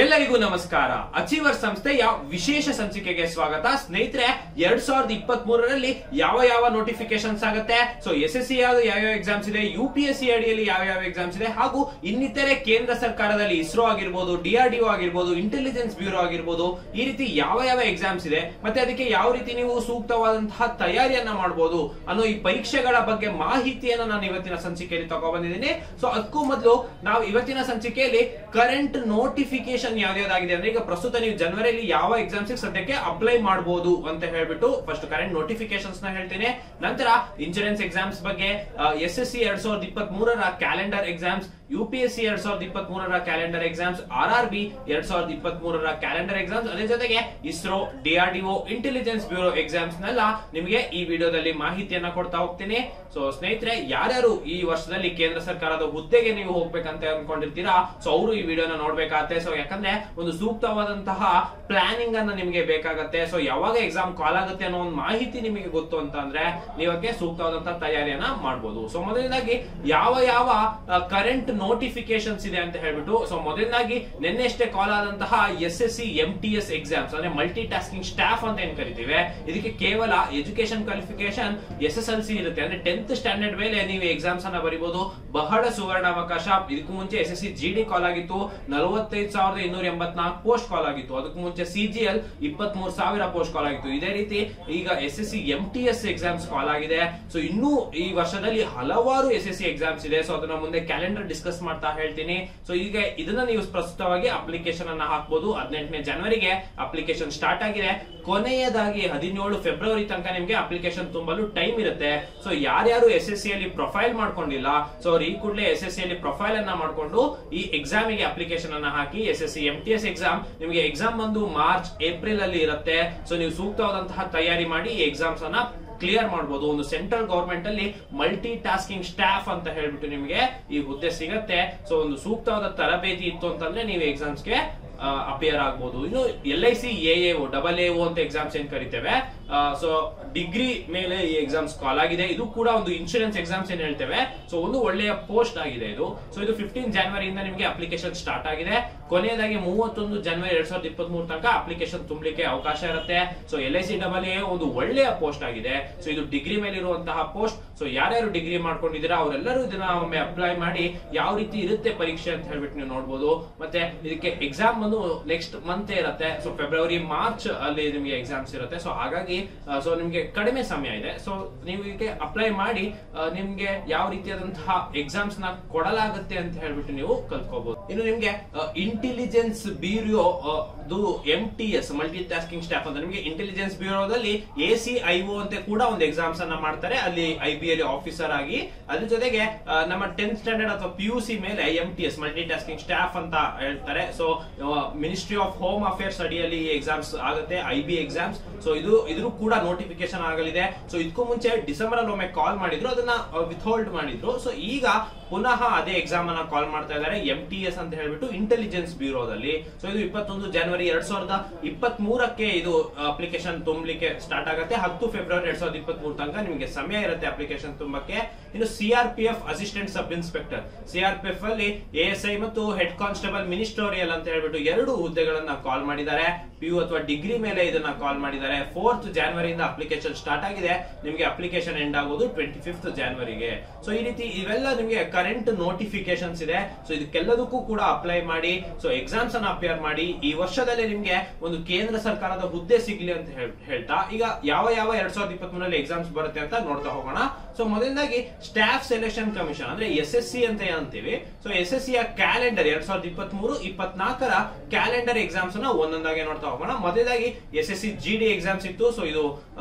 ಎಲ್ಲರಿಗೂ ನಮಸ್ಕಾರ. ಅಚೀವರ್ ಸಂಸ್ಥೆಯ ವಿಶೇಷ ಸಂಚಿಕೆಗೆ ಸ್ವಾಗತ. ಸ್ನೇಹಿತರೆ, 2023ರಲ್ಲಿ ಯಾವ ನೋಟಿಫಿಕೇಶನ್ಸ್ ಆಗುತ್ತೆ, ಸೊ SSC ಯಾವ ಎಕ್ಸಾಮ್ಸ್ ಇದೆ, UPSC ಅಡಿಯಲ್ಲಿ ಯಾವ ಎಕ್ಸಾಮ್ಸ್ ಇದೆ, ಹಾಗೂ ಇನ್ನಿತರೆ ಕೇಂದ್ರ ಸರ್ಕಾರದಲ್ಲಿ ಇಸ್ರೋ ಆಗಿರ್ಬೋದು, DRDO ಆಗಿರ್ಬೋದು, ಇಂಟೆಲಿಜೆನ್ಸ್ ಬ್ಯೂರೋ ಆಗಿರ್ಬೋದು, ಈ ರೀತಿ ಯಾವ ಎಕ್ಸಾಮ್ಸ್ ಇದೆ, ಮತ್ತೆ ಅದಕ್ಕೆ ಯಾವ ರೀತಿ ನೀವು ಸೂಕ್ತವಾದಂತಹ ತಯಾರಿಯನ್ನ ಮಾಡಬಹುದು ಅನ್ನೋ ಈ ಪರೀಕ್ಷೆಗಳ ಬಗ್ಗೆ ಮಾಹಿತಿಯನ್ನ ನಾನು ಇವತ್ತಿನ ಸಂಚಿಕೆಯಲ್ಲಿ ತಗೊಬಂದಿದ್ದೀನಿ. ಸೊ ಅದಕ್ಕೂ ಮೊದಲು ನಾವು ಇವತ್ತಿನ ಸಂಚಿಕೆಯಲ್ಲಿ ಕರೆಂಟ್ ನೋಟಿಫಿಕೇಶನ್ ಯಾವ್ದಾಗಿದೆ ಅಂದ್ರೆ, ಈಗ ಪ್ರಸ್ತುತ ನೀವು ಜನವರಿಯಲ್ಲಿ ಯಾವ ಎಕ್ಸಾಮ್ಸ್ ಸದ್ಯಕ್ಕೆ ಅಪ್ಲೈ ಮಾಡಬಹುದು ಅಂತ ಹೇಳ್ಬಿಟ್ಟು ಫಸ್ಟ್ ಕರೆಂಟ್ ನೋಟಿಫಿಕೇಶನ್ಸ್ ನ ಹೇಳ್ತೀನಿ. ನಂತರ ಇನ್ಶೂರೆನ್ಸ್ ಎಕ್ಸಾಮ್ಸ್ ಬಗ್ಗೆ, SSC 2023ರ ಕ್ಯಾಲೆಂಡರ್ ಎಕ್ಸಾಮ್ಸ್, UPSC 2023ರ ಕ್ಯಾಲೆಂಡರ್ ಎಕ್ಸಾಮ್ಸ್, RRB 2023ರ ಕ್ಯಾಲೆಂಡರ್ ಎಕ್ಸಾಮ್ಸ್, ಅದೇ ಜೊತೆಗೆ ISRO, DRDO, intelligence bureau exams ನೆಲ್ಲ ನಿಮಗೆ ಈ ವಿಡಿಯೋದಲ್ಲಿ ಮಾಹಿತಿಯನ್ನ ಕೊಡ್ತಾ ಹೋಗ್ತೀನಿ. ಸೊ ಸ್ನೇಹಿತರೆ, ಯಾರ್ಯಾರು ಈ ವರ್ಷದಲ್ಲಿ ಕೇಂದ್ರ ಸರ್ಕಾರದ ಹುದ್ದೆಗೆ ನೀವು ಹೋಗ್ಬೇಕಂತ ಅನ್ಕೊಂಡಿರ್ತೀರಾ, ಸೊ ಅವರು ಈ ವಿಡಿಯೋನ ನೋಡ್ಬೇಕಾಗತ್ತೆ. ಸೊ ಯಾಕಂದ್ರೆ ಒಂದು ಸೂಕ್ತವಾದಂತಹ ಪ್ಲಾನಿಂಗ್ ಅನ್ನ ನಿಮಗೆ ಬೇಕಾಗತ್ತೆ. ಸೊ ಯಾವಾಗ ಎಕ್ಸಾಮ್ ಕಾಲ್ ಆಗುತ್ತೆ ಅನ್ನೋ ಒಂದು ಮಾಹಿತಿ ನಿಮಗೆ ಗೊತ್ತು ಅಂತ ಅಂದ್ರೆ ನೀವಕ್ಕೆ ಸೂಕ್ತವಾದಂತಹ ತಯಾರಿಯನ್ನ ಮಾಡಬಹುದು. ಸೊ ಮೊದಲನೇದಾಗಿ ಯಾವ ಕರೆಂಟ್ ನೋಟಿಫಿಕೇಶನ್ಸ್ ಇದೆ ಅಂತ ಹೇಳ್ಬಿಟ್ಟು, ಸೊ ಮೊದಲನೇದಾಗಿ ನಿನ್ನೆಷ್ಟೇ ಕಾಲ್ ಆದಂತಹ SSC MTS ಎಕ್ಸಾಮ್ಸ್ ಅಂದ್ರೆ ಮಲ್ಟಿ ಟಾಸ್ಕಿಂಗ್ ಸ್ಟಾಫ್ ಅಂತ ಏನ್ ಕರಿತೀವಿ, ಇದಕ್ಕೆ ಕೇವಲ ಎಜುಕೇಶನ್ ಕ್ವಾಲಿಫಿಕೇಶನ್ SSLC ಇರುತ್ತೆ. ಅಂದ್ರೆ 10th ಸ್ಟ್ಯಾಂಡರ್ಡ್ ಮೇಲೆ ನೀವು ಎಕ್ಸಾಮ್ಸ್ ಅನ್ನ ಬರೀಬಹುದು. ಬಹಳ ಸುವರ್ಣ ಅವಕಾಶ. ಇದಕ್ಕೂ ಮುಂಚೆ SSC GD ಕಾಲ್ ಆಗಿತ್ತು, 45,284 ಪೋಸ್ಟ್ ಕಾಲ್ ಆಗಿತ್ತು. ಅದಕ್ಕೂ ಮುಂಚೆ CGL 23,000 ಪೋಸ್ಟ್ ಕಾಲ್ ಆಗಿತ್ತು. ಇದೇ ರೀತಿ ಈಗ SSC MTS ಎಕ್ಸಾಮ್ಸ್ ಕಾಲ್ ಆಗಿದೆ. ಸೊ ಇನ್ನೂ ಈ ವರ್ಷದಲ್ಲಿ ಹಲವಾರು SSC ಎಕ್ಸಾಮ್ಸ್ ಇದೆ. ಸೊ ಅದನ್ನ ಮುಂದೆ ಕ್ಯಾಲೆಂಡರ್ ಡಿಸ್ಕಸ್ ಮಾಡ್ತಾ ಹೇಳ್ತೀನಿ. ಸೊ ಈಗ ಇದನ್ನ ನೀವು ಪ್ರಸ್ತುತವಾಗಿ ಅಪ್ಲಿಕೇಶನ್ ಅನ್ನ ಹಾಕಬಹುದು. 18ನೇ ಜನವರಿಗೆ ಅಪ್ಲಿಕೇಶನ್ ಸ್ಟಾರ್ಟ್ ಆಗಿದೆ. ಕೊನೆಯದಾಗಿ 17 ಫೆಬ್ರವರಿ ತನಕ ನಿಮಗೆ ಅಪ್ಲಿಕೇಶನ್ ತುಂಬಲು ಟೈಮ್ ಇರುತ್ತೆ. ಸೊ ಯಾರ್ಯಾರು SSC ಅಲ್ಲಿ ಪ್ರೊಫೈಲ್ ಮಾಡ್ಕೊಂಡಿಲ್ಲ, ಸೊ ಅವ್ರು ಈ ಕೂಡಲೇ SSC ಅಲ್ಲಿ ಪ್ರೊಫೈಲ್ ಅನ್ನ ಮಾಡ್ಕೊಂಡು ಈ ಎಕ್ಸಾಮ್ ಗೆ ಅಪ್ಲಿಕೇಶನ್ ಅನ್ನ ಹಾಕಿ. SSC MTS ಎಕ್ಸಾಮ್ ನಿಮಗೆ ಎಕ್ಸಾಮ್ ಬಂದು ಮಾರ್ಚ್ ಏಪ್ರಿಲ್ ಅಲ್ಲಿ ಇರುತ್ತೆ. ಸೊ ನೀವು ಸೂಕ್ತವಾದಂತಹ ತಯಾರಿ ಮಾಡಿ ಈ ಎಕ್ಸಾಮ್ಸ್ ಅನ್ನ ಕ್ಲಿಯರ್ ಮಾಡಬಹುದು. ಒಂದು ಸೆಂಟ್ರಲ್ ಗವರ್ಮೆಂಟ್ ಅಲ್ಲಿ ಮಲ್ಟಿ ಟಾಸ್ಕಿಂಗ್ ಸ್ಟಾಫ್ ಅಂತ ಹೇಳ್ಬಿಟ್ಟು ನಿಮಗೆ ಈ ಹುದ್ದೆ ಸಿಗತ್ತೆ. ಸೊ ಒಂದು ಸೂಕ್ತವಾದ ತರಬೇತಿ ಇತ್ತು ಅಂತಂದ್ರೆ ನೀವು ಎಕ್ಸಾಮ್ಸ್ ಗೆ ಅಪಿಯರ್ ಆಗಬಹುದು. ಇನ್ನು LIC AAO ಅಂತ ಎಕ್ಸಾಮ್ಸ್ ಏನ್ ಕರಿತೇವೆ, ಸೊ ಡಿಗ್ರಿ ಮೇಲೆ ಈ ಎಕ್ಸಾಮ್ಸ್ ಕಾಲ್ ಆಗಿದೆ. ಇದು ಕೂಡ ಒಂದು ಇನ್ಶೂರೆನ್ಸ್ ಎಕ್ಸಾಮ್ಸ್ ಏನ್ ಹೇಳ್ತೇವೆ. ಸೊ ಒಂದು ಒಳ್ಳೆಯ ಪೋಸ್ಟ್ ಆಗಿದೆ ಇದು. ಸೊ ಇದು 15 ಜನವರಿಯಿಂದ ನಿಮಗೆ ಅಪ್ಲಿಕೇಶನ್ ಸ್ಟಾರ್ಟ್ ಆಗಿದೆ. ಕೊನೆಯದಾಗಿ 31 ಜನವರಿ 2023 ತನಕ ಅಪ್ಲಿಕೇಶನ್ ತುಂಬಲಿಕ್ಕೆ ಅವಕಾಶ ಇರುತ್ತೆ. ಸೊ LIC AA ಒಂದು ಒಳ್ಳೆಯ ಪೋಸ್ಟ್ ಆಗಿದೆ. ಸೊ ಇದು ಡಿಗ್ರಿ ಮೇಲೆ ಇರುವಂತಹ ಪೋಸ್ಟ್. ಸೊ ಯಾರ್ಯಾರು ಡಿಗ್ರಿ ಮಾಡ್ಕೊಂಡಿದ್ದೀರಾ ಅವರೆಲ್ಲರೂ ಇದನ್ನ ಒಮ್ಮೆ ಅಪ್ಲೈ ಮಾಡಿ ಯಾವ ರೀತಿ ಇರುತ್ತೆ ಪರೀಕ್ಷೆ ಅಂತ ಹೇಳ್ಬಿಟ್ಟು ನೀವು ನೋಡಬಹುದು. ಮತ್ತೆ ಇದಕ್ಕೆ ಎಕ್ಸಾಮ್ ಬಂದು ನೆಕ್ಸ್ಟ್ ಮಂತ್ ಇರುತ್ತೆ. ಸೊ ಫೆಬ್ರವರಿ ಮಾರ್ಚ್ ಅಲ್ಲಿ ನಿಮಗೆ ಎಕ್ಸಾಮ್ಸ್ ಇರುತ್ತೆ. ಸೊ ಹಾಗಾಗಿ ಸೊ ನಿಮ್ಗೆ ಕಡಿಮೆ ಸಮಯ ಇದೆ. ಸೊ ನೀವು ಇದಕ್ಕೆ ಅಪ್ಲೈ ಮಾಡಿ ನಿಮ್ಗೆ ಯಾವ ರೀತಿಯಾದಂತಹ ಎಕ್ಸಾಮ್ಸ್ ನ ಕೊಡಲಾಗುತ್ತೆ ಅಂತ ಹೇಳ್ಬಿಟ್ಟು ನೀವು ಕಲ್ತ್ಕೋಬಹುದು. ಇನ್ನು ನಿಮ್ಗೆ intelligence bureau MTS multi tasking staff ಅಂತ ನಿಮಗೆ ಇಂಟೆಲಿಜೆನ್ಸ್ ಬ್ಯೂರೋದಲ್ಲಿ ACIO ಅಂತ ಕೂಡ ಒಂದು ಎಕ್ಸಾಮ್ಸ್ ಅನ್ನ ಮಾಡ್ತಾರೆ, ಅಲ್ಲಿ IBL ಆಫೀಸರ್ ಆಗಿ. ಅದ್ರ ಜೊತೆಗೆ ನಮ್ಮ 10th ಸ್ಟ್ಯಾಂಡರ್ಡ್ ಅಥವಾ PUC ಮೇಲೆ MTS ಮಲ್ಟಿ ಟಾಸ್ಕಿಂಗ್ ಸ್ಟಾಫ್ ಅಂತ ಹೇಳ್ತಾರೆ. So ministry of home affairs ಅಡಿಯಲ್ಲಿ ಎಕ್ಸಾಮ್ಸ್ ಆಗುತ್ತೆ, IB ಎಕ್ಸಾಮ್ಸ್. ಸೊ ಇದ್ರ ಕೂಡ ನೋಟಿಫಿಕೇಶನ್ ಆಗಲಿದೆ. ಸೊ ಇದಕ್ಕೂ ಮುಂಚೆ ಡಿಸೆಂಬರ್ ಅಲ್ಲಿ ಒಮ್ಮೆ ಕಾಲ್ ಮಾಡಿದ್ರು, ಅದನ್ನ ವಿಥ್ಹೋಲ್ಡ್ ಮಾಡಿದ್ರು. ಸೊ ಈಗ ಪುನಃ ಅದೇ ಎಕ್ಸಾಮ್ ಅನ್ನ ಕಾಲ್ ಮಾಡ್ತಾ ಇದ್ದಾರೆ, MTS ಅಂತ ಹೇಳ್ಬಿಟ್ಟು ಇಂಟೆಲಿಜೆನ್ಸ್ ಬ್ಯೂರೋದಲ್ಲಿ. ಸೊ ಇದು 21 ಜನವರಿ 2023ಕ್ಕೆ ಇದು ಅಪ್ಲಿಕೇಶನ್ ತುಂಬಲಿಕ್ಕೆ ಸ್ಟಾರ್ಟ್ ಆಗುತ್ತೆ. 10 ಫೆಬ್ರವರಿ 2023 ತನಕ ನಿಮಗೆ ಸಮಯ ಇರುತ್ತೆ ಅಪ್ಲಿಕೇಶನ್ ತುಂಬಕ್ಕೆ. ಇನ್ನು CRPF assistant sub inspector, CRPF ಅಲ್ಲಿ ASI ಮತ್ತು ಹೆಡ್ ಕಾನ್ಸ್ಟೇಬಲ್ ಮಿನಿಸ್ಟೋರಿಯಲ್ ಅಂತ ಹೇಳ್ಬಿಟ್ಟು 2 ಹುದ್ದೆಗಳನ್ನ ಕಾಲ್ ಮಾಡಿದ್ದಾರೆ. PU ಅಥವಾ ಡಿಗ್ರಿ ಮೇಲೆ ಇದನ್ನ ಕಾಲ್ ಮಾಡಿದ್ದಾರೆ. 4th ಜನವರಿಯಿಂದ ಅಪ್ಲಿಕೇಶನ್ ಸ್ಟಾರ್ಟ್ ಆಗಿದೆ. ನಿಮಗೆ ಅಪ್ಲಿಕೇಶನ್ ಎಂಡ್ ಆಗೋದು 25th ಜನವರಿಗೆ. ಸೊ ಈ ರೀತಿ ಇವೆಲ್ಲ ನಿಮಗೆ ಕರೆಂಟ್ ನೋಟಿಫಿಕೇಶನ್ಸ್ ಇದೆ. ಸೊ ಇದಕ್ಕೆಲ್ಲದಕ್ಕೂ ಕೂಡ ಅಪ್ಲೈ ಮಾಡಿ. ಸೊ ಎಕ್ಸಾಮ್ಸ್ ಅನ್ನ ಅಪಿಯರ್ ಮಾಡಿ. ಈ ವರ್ಷದಲ್ಲಿ ನಿಮ್ಗೆ ಒಂದು ಕೇಂದ್ರ ಸರ್ಕಾರದ ಹುದ್ದೆ ಸಿಗ್ಲಿ ಅಂತ ಹೇಳ್ತಾ ಈಗ ಯಾವ 2023ರಲ್ಲಿ ಎಕ್ಸಾಮ್ಸ್ ಬರುತ್ತೆ ಅಂತ ನೋಡ್ತಾ ಹೋಗೋಣ. ಸೊ ಮೊದಲನೇದಾಗಿ ಸ್ಟಾಫ್ ಸೆಲೆಕ್ಷನ್ ಕಮಿಷನ್ ಅಂದ್ರೆ SSC ಅಂತ ಅಂತೀವಿ. ಸೊ SSC ಯ ಕ್ಯಾಲೆಂಡರ್ 2023-24ರ ಕ್ಯಾಲೆಂಡರ್ ಎಕ್ಸಾಮ್ಸ್ ಅನ್ನ ಒಂದೊಂದಾಗಿ ನೋಡ್ತಾ ಹೋಗೋಣ. ಮೊದಲನೇದಾಗಿ SSC GD ಎಕ್ಸಾಮ್ಸ್ ಇತ್ತು. ಸೊ ಇದು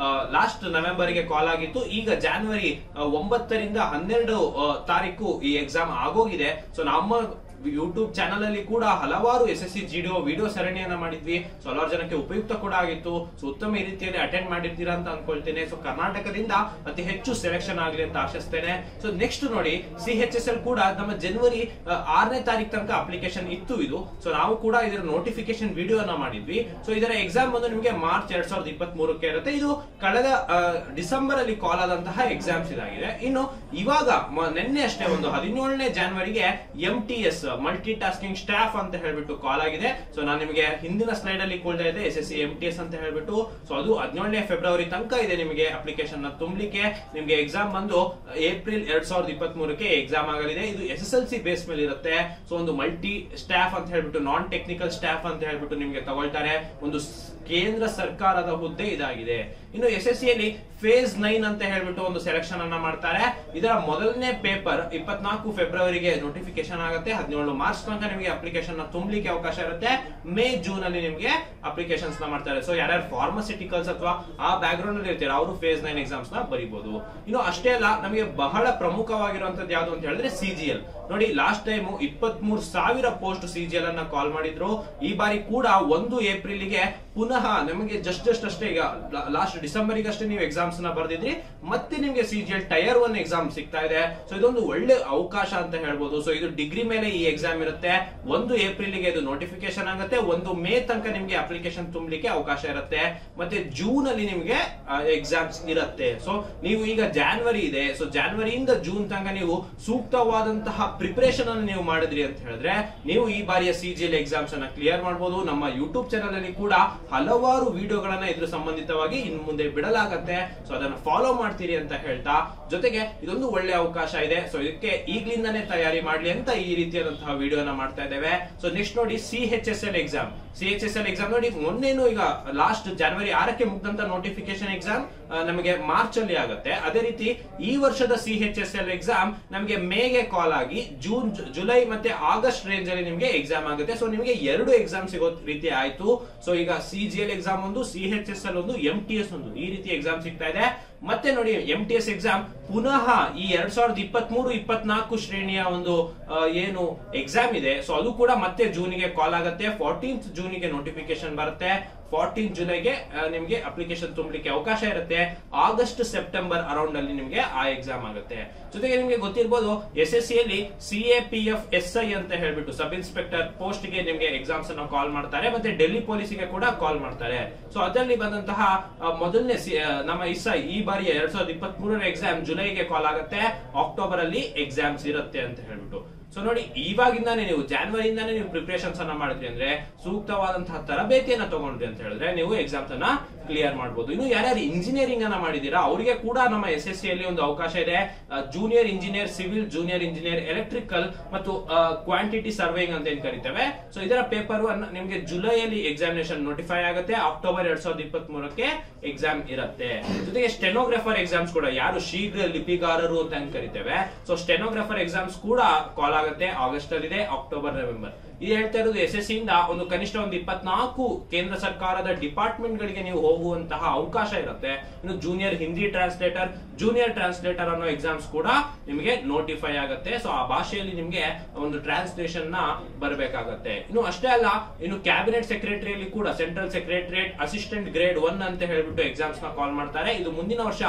ಲಾಸ್ಟ್ ನವೆಂಬರ್ ಗೆ ಕಾಲ್ ಆಗಿತ್ತು. ಈಗ ಜನವರಿ 9ರಿಂದ 12 ತಾರೀಕು ಈ ಎಕ್ಸಾಮ್ ಆಗೋಗಿದೆ. ಸೊ ನಮ್ಮ ಯೂಟ್ಯೂಬ್ ಚಾನಲ್ ಅಲ್ಲಿ ಕೂಡ ಹಲವಾರು SSC GDO ವಿಡಿಯೋ ಸರಣಿಯನ್ನ ಮಾಡಿದ್ವಿ. ಸೊ ಹಲವಾರು ಜನಕ್ಕೆ ಉಪಯುಕ್ತ ಕೂಡ ಆಗಿತ್ತು. ಸೊ ಉತ್ತಮ ಈ ರೀತಿಯಲ್ಲಿ ಅಟೆಂಡ್ ಮಾಡಿರ್ತೀರಾ ಅಂತ ಅನ್ಕೊಳ್ತೇನೆ. ಸೊ ಕರ್ನಾಟಕದಿಂದ ಅತಿ ಹೆಚ್ಚು ಸೆಲೆಕ್ಷನ್ ಆಗಲಿ ಅಂತ ಆಶಿಸ್ತೇನೆ. ಸೊ ನೆಕ್ಸ್ಟ್ ನೋಡಿ, CHSL ಕೂಡ ನಮ್ಮ ಜನವರಿ 6ನೇ ತಾರೀಕು ತನಕ ಅಪ್ಲಿಕೇಶನ್ ಇತ್ತು ಇದು. ಸೊ ನಾವು ಕೂಡ ಇದರ ನೋಟಿಫಿಕೇಶನ್ ವಿಡಿಯೋ ಅನ್ನ ಮಾಡಿದ್ವಿ. ಸೊ ಇದರ ಎಕ್ಸಾಮ್ ಬಂದು ನಿಮಗೆ ಮಾರ್ಚ್ 2023ಕ್ಕೆ ಇರುತ್ತೆ. ಇದು ಕಳೆದ ಡಿಸೆಂಬರ್ ಅಲ್ಲಿ ಕಾಲ್ ಆದಂತಹ ಎಕ್ಸಾಮ್ಸ್ ಇದಾಗಿದೆ. ಇನ್ನು ಇವಾಗ ನಿನ್ನೆ ಅಷ್ಟೇ ಒಂದು 17ನೇ ಜನವರಿಗೆ MTS ಮಲ್ಟಿ ಟಾಸ್ಕಿಂಗ್ ಸ್ಟಾಫ್ ಅಂತ ಹೇಳ್ಬಿಟ್ಟು ಕಾಲ್ ಆಗಿದೆ. ಸೊ ನಾನು ನಿಮಗೆ ಹಿಂದಿನ ಸ್ಲೈಡ್ ಅಲ್ಲಿ ಕೊಡ್ತಾ ಇದೆ SSC MTS ಅಂತ ಹೇಳ್ಬಿಟ್ಟು. ಸೊ ಅದು 17ನೇ ಫೆಬ್ರವರಿ ತನಕ ಇದೆ ನಿಮಗೆ ಅಪ್ಲಿಕೇಶನ್ ನ ತುಂಬಲಿಕ್ಕೆ. ನಿಮಗೆ ಎಕ್ಸಾಮ್ ಬಂದು ಏಪ್ರಿಲ್ 2023ಕ್ಕೆ ಎಕ್ಸಾಮ್ ಆಗಲಿದೆ. ಇದು SSLC ಬೇಸ್ ಮೇಲೆ ಇರುತ್ತೆ. ಸೊ ಒಂದು ಮಲ್ಟಿ ಸ್ಟಾಫ್ ಅಂತ ಹೇಳ್ಬಿಟ್ಟು, ನಾನ್ ಟೆಕ್ನಿಕಲ್ ಸ್ಟಾಫ್ ಅಂತ ಹೇಳ್ಬಿಟ್ಟು ನಿಮಗೆ ತಗೊಳ್ತಾರೆ. ಒಂದು ಕೇಂದ್ರ ಸರ್ಕಾರದ ಹುದ್ದೆ ಇದಾಗಿದೆ. ಇನ್ನು SSC ಯಲ್ಲಿ ಫೇಸ್ 9 ಅಂತ ಹೇಳ್ಬಿಟ್ಟು ಒಂದು ಸೆಲೆಕ್ಷನ್ ಅನ್ನ ಮಾಡ್ತಾರೆ. ಇದರ ಮೊದಲನೇ ಪೇಪರ್ 24 ಫೆಬ್ರವರಿಗೆ ನೋಟಿಫಿಕೇಶನ್ ಆಗುತ್ತೆ. 17 ಮಾರ್ಚ್ ತನಕ ನಿಮಗೆ ಅಪ್ಲಿಕೇಶನ್ ನ ತುಂಬಲಿಕ್ಕೆ ಅವಕಾಶ ಇರುತ್ತೆ. ಮೇ ಜೂನ್ ಅಲ್ಲಿ ನಿಮಗೆ ಅಪ್ಲಿಕೇಶನ್ಸ್ ನ ಮಾಡ್ತಾರೆ. ಸೊ ಯಾರ್ಯಾರು ಫಾರ್ಮಸ್ಯೂಟಿಕಲ್ಸ್ ಅಥವಾ ಆ ಬ್ಯಾಕ್ ಗ್ರೌಂಡ್ ಅಲ್ಲಿ ಇರ್ತಾರೆ ಅವರು ಫೇಸ್ 9 ಎಕ್ಸಾಮ್ಸ್ ನ ಬರೀಬಹುದು. ಇನ್ನು ಅಷ್ಟೇ ಅಲ್ಲ, ನಮಗೆ ಬಹಳ ಪ್ರಮುಖವಾಗಿರುವಂತದ್ದು ಯಾವುದು ಅಂತ ಹೇಳಿದ್ರೆ CGL. ನೋಡಿ, ಲಾಸ್ಟ್ ಟೈಮ್ 23,000 ಪೋಸ್ಟ್ CGL ಅನ್ನ ಕಾಲ್ ಮಾಡಿದ್ರು. ಈ ಬಾರಿ ಕೂಡ 1 ಏಪ್ರಿಲ್ಗೆ ಪುನಃ ನಮಗೆ ಜಸ್ಟ್ ಅಷ್ಟೇ, ಈಗ ಲಾಸ್ಟ್ ಡಿಸೆಂಬರ್ ಅಷ್ಟೇ ನೀವು ಎಕ್ಸಾಮ್ಸ್ ನ ಬರ್ದಿದ್ರಿ, ಮತ್ತೆ ನಿಮಗೆ CGL ಟೈರ್ 1 ಎಕ್ಸಾಮ್ ಸಿಗ್ತಾ ಇದೆ. ಸೊ ಇದೊಂದು ಒಳ್ಳೆ ಅವಕಾಶ ಅಂತ ಹೇಳ್ಬೋದು. ಸೊ ಇದು ಡಿಗ್ರಿ ಮೇಲೆ ಈ ಎಕ್ಸಾಮ್ ಇರುತ್ತೆ. 1 ಏಪ್ರಿಲ್ಗೆ ಇದು ನೋಟಿಫಿಕೇಶನ್ ಆಗುತ್ತೆ. 1 ಮೇ ತನಕ ನಿಮಗೆ ಅಪ್ಲಿಕೇಶನ್ ತುಂಬಲಿಕ್ಕೆ ಅವಕಾಶ ಇರುತ್ತೆ. ಮತ್ತೆ ಜೂನ್ ಅಲ್ಲಿ ನಿಮಗೆ ಎಕ್ಸಾಮ್ಸ್ ಇರುತ್ತೆ. ಸೊ ನೀವು ಈಗ ಜಾನ್ವರಿ ಇದೆ, ಸೊ ಜಾನ್ವರಿಯಿಂದ ಜೂನ್ ತನಕ ನೀವು ಸೂಕ್ತವಾದಂತಹ ಪ್ರಿಪರೇಷನ್ ಅನ್ನು ನೀವು ಮಾಡಿದ್ರಿ ಅಂತ ಹೇಳಿದ್ರೆ ನೀವು ಈ ಬಾರಿಯ CGL ಎಕ್ಸಾಮ್ಸ್ ಅನ್ನ ಕ್ಲಿಯರ್ ಮಾಡಬಹುದು. ನಮ್ಮ ಯೂಟ್ಯೂಬ್ ಚಾನಲ್ ಅಲ್ಲಿ ಕೂಡ ಹಲವಾರು ವಿಡಿಯೋಗಳನ್ನ ಇದ್ರ ಸಂಬಂಧಿತವಾಗಿ ಇನ್ನು ಮುಂದೆ ಬಿಡಲಾಗತ್ತೆ. ಸೊ ಅದನ್ನ ಫಾಲೋ ಮಾಡ್ತೀರಿ ಅಂತ ಹೇಳ್ತಾ, ಜೊತೆಗೆ ಇದೊಂದು ಒಳ್ಳೆ ಅವಕಾಶ ಇದೆ. ಸೊ ಇದಕ್ಕೆ ಈಗ್ಲಿಂದಾನೇ ತಯಾರಿ ಮಾಡ್ಲಿ ಅಂತ ಈ ರೀತಿಯಾದಂತಹ ವಿಡಿಯೋನ ಮಾಡ್ತಾ ಇದ್ದೇವೆ. ಸೊ ನೆಕ್ಸ್ಟ್ ನೋಡಿ, CHSL ಎಕ್ಸಾಮ್ ನೋಡಿ, ಮೊನ್ನೆನು ಈಗ ಲಾಸ್ಟ್ ಜನವರಿ 6ಕ್ಕೆ ಮುಗ್ದಂತ ನೋಟಿಫಿಕೇಶನ್ ಎಕ್ಸಾಮ್ ನಮಗೆ ಮಾರ್ಚ್ ಅಲ್ಲಿ ಆಗುತ್ತೆ. ಅದೇ ರೀತಿ ಈ ವರ್ಷದ CHSL ಎಕ್ಸಾಮ್ ನಮಗೆ ಮೇಗೆ ಕಾಲ್ ಆಗಿ ಜುಲೈ ಮತ್ತೆ ಆಗಸ್ಟ್ ರೇಂಜ್ ಅಲ್ಲಿ ನಿಮಗೆ ಎಕ್ಸಾಮ್ ಆಗುತ್ತೆ. ಸೊ ನಿಮಗೆ 2 ಎಕ್ಸಾಮ್ ಸಿಗೋ ರೀತಿ ಆಯ್ತು. ಸೊ ಈಗ CGL ಎಕ್ಸಾಮ್ ಒಂದು, CHSL ಒಂದು, MTS ಒಂದು, ಈ ರೀತಿ ಎಕ್ಸಾಮ್ ಸಿಗ್ತಾ ಇದೆ. ಮತ್ತೆ ನೋಡಿ, MTS ಎಕ್ಸಾಮ್ ಪುನಃ ಈ 2023-24 ಶ್ರೇಣಿಯ ಒಂದು ಏನು ಎಕ್ಸಾಮ್ ಇದೆ, ಸೊ ಅದು ಕೂಡ ಮತ್ತೆ ಜೂನ್ಗೆ ಕಾಲ್ ಆಗುತ್ತೆ. 14th ಜೂನ್ಗೆ ನೋಟಿಫಿಕೇಶನ್ ಬರುತ್ತೆ. 14 ಜುಲೈಗೆ ನಿಮಗೆ ಅಪ್ಲಿಕೇಶನ್ ತುಂಬಲಿಕ್ಕೆ ಅವಕಾಶ ಇರುತ್ತೆ. ಆಗಸ್ಟ್ ಸೆಪ್ಟೆಂಬರ್ ಅರೌಂಡ್ ಅಲ್ಲಿ ನಿಮಗೆ ಆ ಎಕ್ಸಾಮ್ ಆಗುತ್ತೆ. ಜೊತೆಗೆ ನಿಮಗೆ ಗೊತ್ತಿರಬಹುದು, SSC ಯಲ್ಲಿ CAPF SI ಅಂತ ಹೇಳ್ಬಿಟ್ಟು ಸಬ್ ಇನ್ಸ್ಪೆಕ್ಟರ್ ಪೋಸ್ಟ್ ಗೆ ನಿಮಗೆ ಎಕ್ಸಾಮ್ಸ್ ಅನ್ನು ಕಾಲ್ ಮಾಡ್ತಾರೆ. ಮತ್ತೆ ಡೆಲ್ಲಿ ಪೊಲೀಸ್ಗೆ ಕೂಡ ಕಾಲ್ ಮಾಡ್ತಾರೆ. ಸೊ ಅದರಲ್ಲಿ ಬಂದಂತಹ ಮೊದಲನೇ ನಮ್ಮ SI ಈ ಬಾರಿಯ 2023ರ ಎಕ್ಸಾಮ್ ಜುಲೈಗೆ ಕಾಲ್ ಆಗುತ್ತೆ. ಅಕ್ಟೋಬರ್ ಅಲ್ಲಿ ಎಕ್ಸಾಮ್ಸ್ ಇರುತ್ತೆ ಅಂತ ಹೇಳ್ಬಿಟ್ಟು. ಸೊ ನೋಡಿ, ಇವಾಗಿಂದಾನೇ ನೀವು ಜಾನ್ವರಿಯಿಂದಾನೇ ನೀವು ಪ್ರಿಪರೇಷನ್ಸ್ ಅನ್ನ ಮಾಡಿದ್ರಿ ಅಂದ್ರೆ, ಸೂಕ್ತವಾದಂತಹ ತರಬೇತಿಯನ್ನ ತಗೊಂಡ್ರಿ ಅಂತ ಹೇಳಿದ್ರೆ ನೀವು ಎಕ್ಸಾಮ್ಸ್ ಅನ್ನ ಕ್ಲಿಯರ್ ಮಾಡಬಹುದು. ಇನ್ನು ಯಾರ್ಯಾರು ಇಂಜಿನಿಯರಿಂಗ್ ಅನ್ನ ಮಾಡಿದೀರಾ ಅವರಿಗೆ ಕೂಡ ನಮ್ಮ SSC ಯಲ್ಲಿ ಒಂದು ಅವಕಾಶ ಇದೆ. Junior engineer civil, junior engineer electrical ಮತ್ತು ಕ್ವಾಂಟಿಟಿ ಸರ್ವೇಯಿಂಗ್ ಅಂತ ಏನ್ ಕರಿತೇವೆ. ಸೊ ಇದರ ಪೇಪರ್ ನಿಮಗೆ ಜುಲೈಯಲ್ಲಿ ಎಕ್ಸಾಮಿನೇಷನ್ ನೋಟಿಫೈ ಆಗುತ್ತೆ. ಅಕ್ಟೋಬರ್ 2023ಕ್ಕೆ ಎಕ್ಸಾಮ್ ಇರುತ್ತೆ. ಜೊತೆಗೆ ಸ್ಟೆನೋಗ್ರಾಫರ್ ಎಕ್ಸಾಮ್ಸ್ ಕೂಡ, ಯಾರು ಶೀಘ್ರ ಲಿಪಿಗಾರರು ಅಂತ ಕರಿತೇವೆ, ಸೊ ಸ್ಟೆನೋಗ್ರಾಫರ್ ಎಕ್ಸಾಮ್ಸ್ ಕೂಡ ಕಾಲ್ ಆಗುತ್ತೆ. ಆಗಸ್ಟ್ ಅಲ್ಲಿ ಇದೆ, ಅಕ್ಟೋಬರ್, ನವೆಂಬರ್. ಇದು ಹೇಳ್ತಾ ಇರೋದು SSC ಇಂದ ಒಂದು ಕನಿಷ್ಠ ಒಂದು 24 ಕೇಂದ್ರ ಸರ್ಕಾರದ ಡಿಪಾರ್ಟ್ಮೆಂಟ್ ಗಳಿಗೆ ನೀವು ಹೋಗುವಂತಹ ಅವಕಾಶ ಇರುತ್ತೆ. ಇನ್ನು junior Hindi translator, junior translator ಅನ್ನೋ ಎಕ್ಸಾಮ್ಸ್ ಕೂಡ ನಿಮಗೆ ನೋಟಿಫೈ ಆಗುತ್ತೆ. ಸೊ ಆ ಭಾಷೆಯಲ್ಲಿ ನಿಮಗೆ ಒಂದು ಟ್ರಾನ್ಸ್ಲೇಷನ್ ನ ಬರಬೇಕಾಗತ್ತೆ. ಇನ್ನು ಅಷ್ಟೇ ಅಲ್ಲ, ಇನ್ನು ಕ್ಯಾಬಿನೆಟ್ ಸೆಕ್ರೆಟರಿಯಲ್ಲಿ ಕೂಡ ಸೆಂಟ್ರಲ್ ಸೆಕ್ರೆಟರಿಯೇಟ್ ಅಸಿಸ್ಟೆಂಟ್ ಗ್ರೇಡ್ 1 ಅಂತ ಹೇಳ್ಬಿಟ್ಟು ಎಕ್ಸಾಮ್ಸ್ ನ ಕಾಲ್ ಮಾಡ್ತಾರೆ. ಇದು ಮುಂದಿನ ವರ್ಷ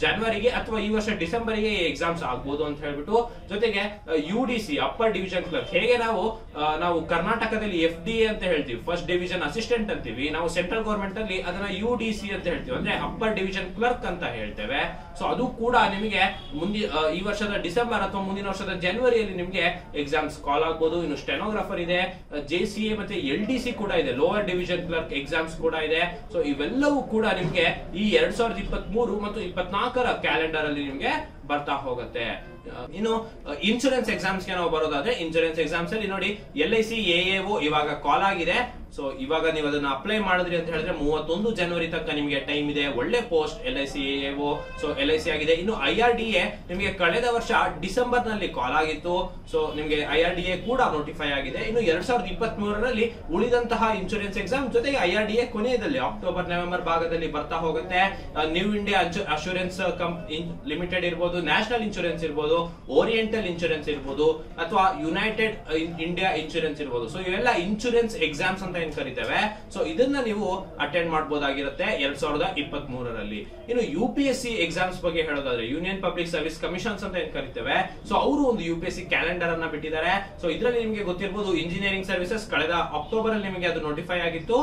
ಜನವರಿಗೆ ಅಥವಾ ಈ ವರ್ಷ ಡಿಸೆಂಬರ್ಗೆ ಎಕ್ಸಾಮ್ಸ್ ಆಗ್ಬಹುದು ಅಂತ ಹೇಳ್ಬಿಟ್ಟು. ಜೊತೆಗೆ UDC ಅಪ್ಪರ್ ಡಿವಿಷನ್ ಕ್ಲರ್ಕ್, ಹೇಗೆ ನಾವು ಕರ್ನಾಟಕದಲ್ಲಿ FDA ಅಂತ ಹೇಳ್ತೀವಿ, ಫಸ್ಟ್ ಡಿವಿಷನ್ ಅಸಿಸ್ಟೆಂಟ್ ಅಂತೀವಿ, ನಾವು ಸೆಂಟ್ರಲ್ ಗವರ್ಮೆಂಟ್ ಅಲ್ಲಿ ಅದನ್ನ UDC ಅಂತ ಹೇಳ್ತೀವಿ, ಅಂದ್ರೆ ಅಪ್ಪರ್ ಡಿವಿಷನ್ ಕ್ಲರ್ಕ್ ಅಂತ ಹೇಳ್ತೇವೆ. ಸೊ ಅದು ಕೂಡ ನಿಮಗೆ ಈ ವರ್ಷದ ಡಿಸೆಂಬರ್ ಅಥವಾ ಮುಂದಿನ ವರ್ಷದ ಜನವರಿಯಲ್ಲಿ ನಿಮಗೆ ಎಕ್ಸಾಮ್ಸ್ ಕಾಲ್ ಆಗ್ಬಹುದು. ಇನ್ನು ಸ್ಟೆನೋಗ್ರಾಫರ್ ಇದೆ, JCA ಮತ್ತೆ LDC ಕೂಡ ಇದೆ, ಲೋವರ್ ಡಿವಿಷನ್ ಕ್ಲರ್ಕ್ ಎಕ್ಸಾಮ್ಸ್ ಕೂಡ ಇದೆ. ಸೊ ಇವೆಲ್ಲವೂ ಕೂಡ ನಿಮಗೆ ಈ 2023 ಮತ್ತು 24ರ ಕ್ಯಾಲೆಂಡರ್ ಅಲ್ಲಿ ನಿಮಗೆ ಬರ್ತಾ ಹೋಗುತ್ತೆ. ಇನ್ನು ಇನ್ಶೂರೆನ್ಸ್ ಎಕ್ಸಾಮ್ಸ್ ಗೆ ನಾವು ಬರೋದಾದ್ರೆ, ಇನ್ಶೂರೆನ್ಸ್ ಎಕ್ಸಾಮ್ಸ್ ಅಲ್ಲಿ ನೋಡಿ, LIC AAO ಇವಾಗ ಕಾಲ್ ಆಗಿದೆ. ಸೊ ಇವಾಗ ನೀವು ಅದನ್ನ ಅಪ್ಲೈ ಮಾಡಿದ್ರಿ ಅಂತ ಹೇಳಿದ್ರೆ 31 ಜನವರಿ ತನಕ ನಿಮಗೆ ಟೈಮ್ ಇದೆ. ಒಳ್ಳೆ post LIC AAO. So LIC ಆಗಿದೆ. ಇನ್ನು IRDA ನಿಮಗೆ ಕಳೆದ ವರ್ಷ ಡಿಸೆಂಬರ್ ನಲ್ಲಿ ಕಾಲ್ ಆಗಿತ್ತು. ಸೊ ನಿಮಗೆ IRDA ಕೂಡ ನೋಟಿಫೈ ಆಗಿದೆ. ಇನ್ನು 2023ರಲ್ಲಿ ಉಳಿದಂತಹ ಇನ್ಶೂರೆನ್ಸ್ ಎಕ್ಸಾಮ್ ಜೊತೆಗೆ IRDA ಕೊನೆಯಲ್ಲಿ ಅಕ್ಟೋಬರ್ ನವೆಂಬರ್ ಭಾಗದಲ್ಲಿ ಬರ್ತಾ ಹೋಗುತ್ತೆ. ನ್ಯೂ ಇಂಡಿಯಾ ಅಶೂರೆನ್ಸ್ ಲಿಮಿಟೆಡ್ ಇರ್ಬೋದು, ನ್ಯಾಷನಲ್ ಇನ್ಶೂರೆನ್ಸ್ ಇರ್ಬೋದು, ಓರಿಯೆಂಟಲ್ ಇನ್ಶೂರೆನ್ಸ್ ಇರ್ಬೋದು, ಅಥವಾ ಯುನೈಟೆಡ್ ಇಂಡಿಯಾ ಇನ್ಶೂರೆನ್ಸ್ ಇರ್ಬೋದು. ಸೊ ಇವೆಲ್ಲ ಇನ್ಶೂರೆನ್ಸ್ ಎಕ್ಸಾಮ್ಸ್ ಅಂತ ಏನ್ ಕರಿತೇವೆ, ಸೊ ಇದನ್ನ ನೀವು ಅಟೆಂಡ್ ಮಾಡಬಹುದಾಗಿರುತ್ತೆ 2023ರಲ್ಲಿ. ಇನ್ನು UPSC ಎಕ್ಸಾಮ್ಸ್ ಬಗ್ಗೆ ಹೇಳೋದಾದ್ರೆ ಯೂನಿಯನ್ ಪಬ್ಲಿಕ್ ಸರ್ವಿಸ್ ಕಮಿಷನ್ಸ್ ಅಂತ ಏನ್ ಕರಿತೇವೆ, ಸೊ ಅವರು ಒಂದು UPSC ಕ್ಯಾಲೆಂಡರ್ ಅನ್ನ ಬಿಟ್ಟಿದ್ದಾರೆ. ಸೊ ಇದರಲ್ಲಿ ನಿಮಗೆ ಗೊತ್ತಿರಬಹುದು ಇಂಜಿನಿಯರಿಂಗ್ ಸರ್ವಿಸಸ್ ಕಳೆದ ಅಕ್ಟೋಬರ್ ಅಲ್ಲಿ ನಿಮಗೆ ಅದು ನೋಟಿಫೈ ಆಗಿತ್ತು.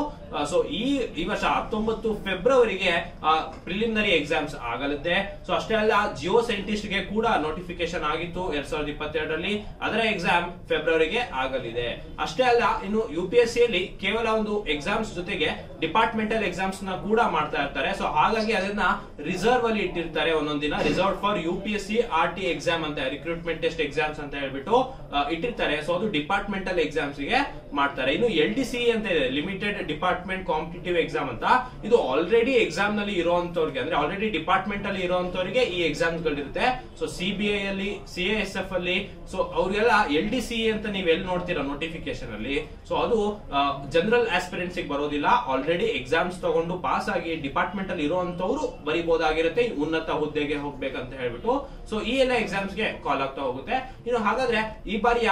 ಸೊ ಈ ವರ್ಷ 19 ಫೆಬ್ರವರಿಗೆ ಪ್ರಿಲಿಮಿನರಿ ಎಕ್ಸಾಮ್ಸ್ ಆಗಲಿದೆ. ಸೊ ಅಷ್ಟೇ ಅಲ್ಲ, ಜಿಯೋ ಸೈಂಟಿಸ್ಟ್ ಗೆ ಕೂಡ ನೋಟಿಫಿಕೇಶನ್ ಆಗಿತ್ತು 2022ರಲ್ಲಿ, ಅದರ ಎಕ್ಸಾಮ್ ಫೆಬ್ರವರಿಗೆ ಆಗಲಿದೆ. ಅಷ್ಟೇ ಅಲ್ಲ, ಇನ್ನು UPSC ಯಲ್ಲಿ ಕೇವಲ ಒಂದು ಎಕ್ಸಾಮ್ಸ್ ಜೊತೆಗೆ ಡಿಪಾರ್ಟ್ಮೆಂಟಲ್ ಎಕ್ಸಾಮ್ಸ್ ನ ಕೂಡ ಮಾಡ್ತಾ ಇರ್ತಾರೆ. ಸೊ ಹಾಗಾಗಿ ಅದನ್ನ ರಿಸರ್ವ್ ಅಲ್ಲಿ ಇಟ್ಟಿರ್ತಾರೆ ಒಂದೊಂದಿನ, reserve for UPSC RT exam ಅಂತ, ರಿಕ್ರೂಟ್ಮೆಂಟ್ ಟೆಸ್ಟ್ ಎಕ್ಸಾಮ್ಸ್ ಅಂತ ಹೇಳ್ಬಿಟ್ಟು ಇಟ್ಟಿರ್ತಾರೆ. ಸೊ ಅದು ಡಿಪಾರ್ಟ್ಮೆಂಟಲ್ ಎಕ್ಸಾಮ್ಸ್ ಗೆ ಮಾಡ್ತಾರೆ. ಇನ್ನು LDCE ಅಂತ ಇದೆ, ಲಿಮಿಟೆಡ್ ಡಿಪಾರ್ಟ್ಮೆಂಟ್ ಕಾಂಪಿಟೇಟಿವ್ ಎಕ್ಸಾಮ್ ಅಂತ. ಇದು ಆಲ್ರೆಡಿ ಎಕ್ಸಾಮ್ ನಲ್ಲಿ ಇರುವಂತವ್ರಿಗೆ, ಅಂದ್ರೆ ಆಲ್ರೆಡಿ ಡಿಪಾರ್ಟ್ಮೆಂಟ್ ಅಲ್ಲಿ ಇರುವಂತವರಿಗೆ ಈ ಎಕ್ಸಾಮ್ಸ್ ಗಳಿರುತ್ತೆ. ಸೊ CBI ಅಲ್ಲಿ, CASF ಅಲ್ಲಿ, ಸೊ ಅವ್ರಿಗೆಲ್ಲ LDCE ಅಂತ ನೀವು ಎಲ್ಲಿ ನೋಡ್ತೀರಾ ನೋಟಿಫಿಕೇಶನ್ ಅಲ್ಲಿ, ಸೊ ಅದು ಜನರಲ್ ಆಸ್ಪಿರೆಂಟ್ಸ್ ಬರೋದಿಲ್ಲ. ಆಲ್ರೆಡಿ ಎಕ್ಸಾಮ್ಸ್ ತಗೊಂಡು ಪಾಸ್ ಆಗಿ ಡಿಪಾರ್ಟ್ಮೆಂಟ್ ಅಲ್ಲಿ ಇರುವಂತವ್ರು ಬರೀಬಹುದಾಗಿರುತ್ತೆ ಉನ್ನತ ಹುದ್ದೆಗೆ ಹೋಗ್ಬೇಕಂತ ಹೇಳ್ಬಿಟ್ಟು. ಸೊ ಈ ಎಲ್ಲ ಎಕ್ಸಾಮ್ಸ್ ಗೆ ಕಾಲ್ ಆಗ್ತಾ ಹೋಗುತ್ತೆ. ಇನ್ನು ಹಾಗಾದ್ರೆ ಈ ಬಾರಿಯ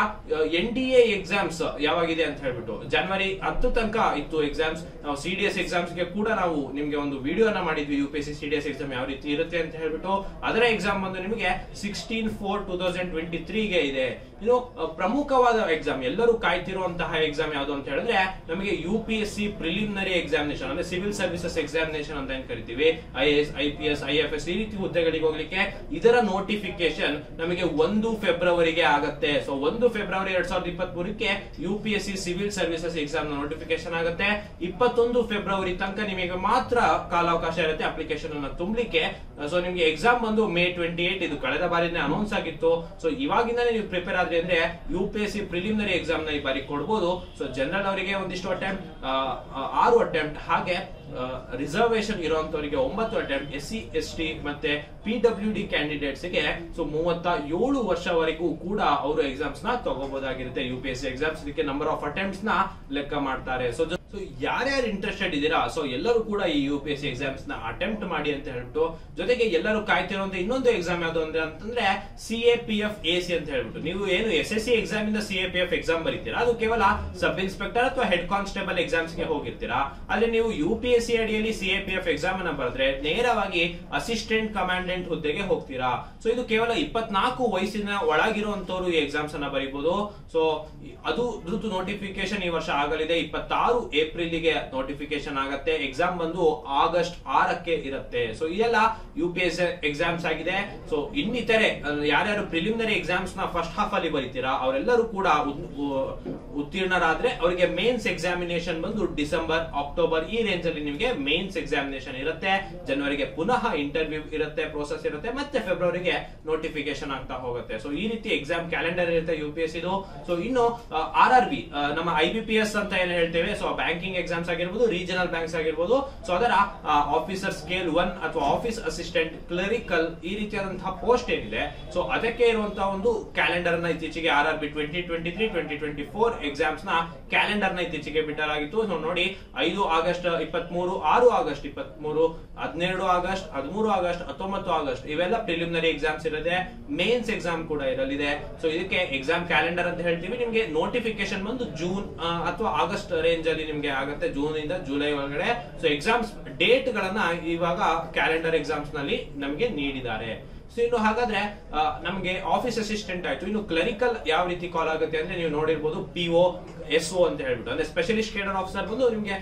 NDA ಎಕ್ಸಾಮ್ಸ್ ಯಾವಾಗಿದೆ ಅಂತ ಹೇಳ್ಬಿಟ್ಟು, ಜನವರಿ 10 ತನಕ ಇತ್ತು ಎಕ್ಸಾಮ್ಸ್. ನಾವು CDS ಎಕ್ಸಾಮ್ಸ್ ಗೆ ಕೂಡ ನಾವು ನಿಮ್ಗೆ ಒಂದು ವಿಡಿಯೋನ ಮಾಡಿದ್ವಿ, UPSC CDS ಎಕ್ಸಾಮ್ ಯಾವ ರೀತಿ ಇರುತ್ತೆ ಅಂತ ಹೇಳ್ಬಿಟ್ಟು. ಅದರ ಎಕ್ಸಾಮ್ ಬಂದು ನಿಮಗೆ 16/4/2023 ಗೆ ಇದೆ. ಇನ್ನು ಪ್ರಮುಖವಾದ ಎಕ್ಸಾಮ್, ಎಲ್ಲರೂ ಕಾಯ್ತಿರುವಂತಹ ಎಕ್ಸಾಮ್ ಯಾವುದು ಅಂತ ಹೇಳಿದ್ರೆ ನಮಗೆ UPSC ಪ್ರಿಲಿಮಿನರಿ ಎಕ್ಸಾಮಿನೇಷನ್, ಅಂದ್ರೆ ಸಿವಿಲ್ ಸರ್ವಿಸಸ್ ಎಕ್ಸಾಮಿನೇಷನ್ ಅಂತ ಏನ್ ಕರಿತೀವಿ. IAS, IPS, IFS ಈ ರೀತಿ ಹುದ್ದೆಗಳಿಗೆ ಹೋಗ್ಲಿಕ್ಕೆ ಇದರ ನೋಟಿಫಿಕೇಶನ್ ನಮಗೆ 1 ಫೆಬ್ರವರಿಗೆ ಆಗತ್ತೆ. ಸೊ 1 ಫೆಬ್ರವರಿ 2023ಕ್ಕೆ UPSC civil services exam notification ಆಗುತ್ತೆ. 21 ಫೆಬ್ರವರಿ ತನಕ ನಿಮಗೆ ಮಾತ್ರ ಕಾಲಾವಕಾಶ ಇರುತ್ತೆ ಅಪ್ಲಿಕೇಶನ್ ಅನ್ನ ತುಂಬಲಿಕ್ಕೆ. ಸೊ ನಿಮ್ಗೆ ಎಕ್ಸಾಮ್ ಬಂದು May 28, ಇದು ಕಳೆದ ಬಾರಿನೇ ಅನೌನ್ಸ್ ಆಗಿತ್ತು. ಸೊ ಇವಾಗಿಂದಾನೇ ನೀವು ಪ್ರಿಪೇರ್ ಆದ್ರಿ ಅಂದ್ರೆ UPSC ಪ್ರಿಲಿಮಿನರಿ ಎಕ್ಸಾಮ್ ನ ಈ ಬಾರಿ ಕೊಡಬಹುದು. ಸೊ ಜನರಲ್ ಅವರಿಗೆ ಒಂದಿಷ್ಟು ಅಟೆಂಪ್ಟ್ 6 ಅಟೆಂಪ್ಟ್, ಹಾಗೆ ರಿಸರ್ವೇಶನ್ ಇರುವಂತವರಿಗೆ 9 ಅಟೆಂಪ್ಟ್, SC ST ಮತ್ತೆ PWD ಕ್ಯಾಂಡಿಡೇಟ್ಸ್ ಗೆ ಸೊ 37 ವರ್ಷವರೆಗೂ ಕೂಡ ಅವರು ಎಕ್ಸಾಮ್ಸ್ ನ ತಗೋಬಹುದಾಗಿರುತ್ತೆ. UPSC ಎಕ್ಸಾಮ್ಸ್ ಇದಕ್ಕೆ ನಂಬರ್ ಆಫ್ ಅಟೆಂಪ್ಟ್ಸ್ ನ ಲೆಕ್ಕ ಮಾಡ್ತಾರೆ. ಸೊ ಯಾರ್ಯಾರು ಇಂಟ್ರೆಸ್ಟೆಡ್ ಇದ್ದೀರಾ, ಸೊ ಎಲ್ಲರೂ ಕೂಡ ಈ UPSC ಎಕ್ಸಾಮ್ಸ್ ನ ಅಟೆಂಪ್ಟ್ ಮಾಡಿ ಅಂತ ಹೇಳ್ಬಿಟ್ಟು, ಜೊತೆಗೆ ಎಲ್ಲರೂ ಕಾಯ್ತಿರುವಂತ ಇನ್ನೊಂದು ಎಕ್ಸಾಮ್ ಯಾವುದು ಅಂತಂದ್ರೆ CAPF AC ಅಂತ ಹೇಳ್ಬಿಟ್ಟು. ನೀವು ಏನು SSC ಎಕ್ಸಾಮ್ ಇಂದ CAPF ಎಕ್ಸಾಮ್ ಬರೀತೀರಾ, ಅದು ಕೇವಲ ಸಬ್ ಇನ್ಸ್ಪೆಕ್ಟರ್ ಅಥವಾ ಹೆಡ್ ಕಾನ್ಸ್ಟೇಬಲ್ ಎಕ್ಸಾಮ್ಸ್ ಗೆ ಹೋಗಿರ್ತೀರಾ. ಆದ್ರೆ ನೀವು UPSC ಅಡಿಯಲ್ಲಿ CAPF ಎಕ್ಸಾಮ್ ಅನ್ನ ಬರೆದ್ರೆ ನೇರವಾಗಿ ಅಸಿಸ್ಟೆಂಟ್ ಕಮಾಂಡೆಂಟ್ ಹುದ್ದೆಗೆ ಹೋಗ್ತೀರಾ. ಸೊ ಇದು ಕೇವಲ 24 ವಯಸ್ಸಿನ ಒಳಗಿರುವಂತವರು ಈ ಎಕ್ಸಾಮ್ಸ್ ಅನ್ನ ಬರೀಬಹುದು. ಸೊ ಅದು ನೋಟಿಫಿಕೇಶನ್ ಈ ವರ್ಷ ಆಗಲಿದೆ. 26 ಏಪ್ರಿಲ್ಗೆ ನೋಟಿಫಿಕೇಶನ್ ಆಗತ್ತೆ. ಎಕ್ಸಾಮ್ ಬಂದು ಆಗಸ್ಟ್ 6ಕ್ಕೆ ಇರುತ್ತೆ. ಸೊ ಇದೆಲ್ಲ UPSC ಎಕ್ಸಾಮ್ಸ್ ಆಗಿದೆ. ಸೊ ಇನ್ನಿತರೆ ಯಾರ್ಯಾರು ಪ್ರಿಲಿಮಿನರಿ ಎಕ್ಸಾಮ್ಸ್ ನ ಫಸ್ಟ್ ಹಾಫ್ ಅಲ್ಲಿ ಬರೀತೀರಾ ಅವರೆಲ್ಲರೂ ಕೂಡ ಉತ್ತೀರ್ಣರಾದ್ರೆ ಅವರಿಗೆ ಮೇನ್ಸ್ ಎಕ್ಸಾಮಿನೇಷನ್ ಬಂದು ಡಿಸೆಂಬರ್, ಅಕ್ಟೋಬರ್ ಈ ರೇಂಜ್ ಅಲ್ಲಿ ನಿಮಗೆ ಮೇನ್ಸ್ ಎಕ್ಸಾಮಿನೇಷನ್ ಇರುತ್ತೆ. ಜನವರಿಗೆ ಪುನಃ ಇಂಟರ್ವ್ಯೂ ಇರುತ್ತೆ, ಪ್ರೋಸೆಸ್ ಇರುತ್ತೆ, ಮತ್ತೆ ಫೆಬ್ರವರಿಗೆ ನೋಟಿಫಿಕೇಶನ್ ಆಗ್ತಾ ಹೋಗುತ್ತೆ. ಸೊ ಈ ರೀತಿ ಎಕ್ಸಾಮ್ ಕ್ಯಾಲೆಂಡರ್ ಇರುತ್ತೆ UPSC ಇದು. ಸೊ ಇನ್ನು RRB, ನಮ್ಮ IBPS ಅಂತ ಏನ್ ಹೇಳ್ತೇವೆ, ಸೊ ಬ್ಯಾಂಕಿಂಗ್ ಎಕ್ಸಾಮ್ಸ್ ಆಗಿರ್ಬೋದು, ರೀಜನಲ್ ಬ್ಯಾಂಕ್ಸ್ ಆಗಿರ್ಬೋದು, ಸೊ ಅದರ ಆಫೀಸರ್ ಸ್ಕೇಲ್ 1 ಅಥವಾ ಆಫೀಸ್ ಅಸಿಸ್ಟೆಂಟ್, ಕ್ಲರಿಕಲ್ ಈ ರೀತಿಯಾದಂತಹ ಪೋಸ್ಟ್ ಏನಿದೆ, ಸೊ ಅದಕ್ಕೆ ಇರುವಂತಹ ಒಂದು ಕ್ಯಾಲೆಂಡರ್ ನ ಇತ್ತೀಚೆಗೆ RRB 2023-2024 ಎಕ್ಸಾಮ್ಸ್ ನ ಕ್ಯಾಲೆಂಡರ್ ನ ಇತ್ತೀಚೆಗೆ ಬಿಟ್ಟಲಾಗಿತ್ತು. ಸೊ ನೋಡಿ, 5 August 23, 6 August 23, 12 August, 13 August, 19 August ಇವೆಲ್ಲ ಪ್ರಿಲಿಮಿನರಿ ಎಕ್ಸಾಮ್ಸ್ ಇರಲಿದೆ. ಮೇನ್ಸ್ ಎಕ್ಸಾಮ್ ಕೂಡ ಇರಲಿದೆ. ಸೊ ಇದಕ್ಕೆ ಎಕ್ಸಾಮ್ ಕ್ಯಾಲೆಂಡರ್ ಅಂತ ಹೇಳ್ತೀವಿ. ನಿಮ್ಗೆ ನೋಟಿಫಿಕೇಶನ್ ಬಂದು ಜೂನ್ ಅಥವಾ ಆಗಸ್ಟ್ ರೇಂಜ್ ಅಲ್ಲಿ ನಿಮ್ಗೆ ಆಗುತ್ತೆ, ಜೂನ್ ಇಂದ ಜುಲೈ ಒಳಗಡೆ. ಸೊ ಎಕ್ಸಾಮ್ಸ್ ಡೇಟ್ ಗಳನ್ನ ಇವಾಗ ಕ್ಯಾಲೆಂಡರ್ ಎಕ್ಸಾಮ್ಸ್ ನಲ್ಲಿ ನಮಗೆ ನೀಡಿದ್ದಾರೆ. ಸೊ ಇನ್ನು ಹಾಗಾದ್ರೆ ನಮಗೆ ಆಫೀಸ್ ಅಸಿಸ್ಟೆಂಟ್ ಆಯ್ತು. ಇನ್ನು ಕ್ಲರಿಕಲ್ ಯಾವ ರೀತಿ ಕಾಲ್ ಆಗುತ್ತೆ ಅಂದ್ರೆ ನೀವು ನೋಡಿರ್ಬೋದು, PO SO ಅಂತ ಹೇಳ್ಬಿಟ್ಟು, ಅಂದ್ರೆ ಸ್ಪೆಷಲಿಸ್ಟ್ ಕೇಡರ್ ಆಫೀಸರ್ ಬಂದು ನಿಮ್ಗೆ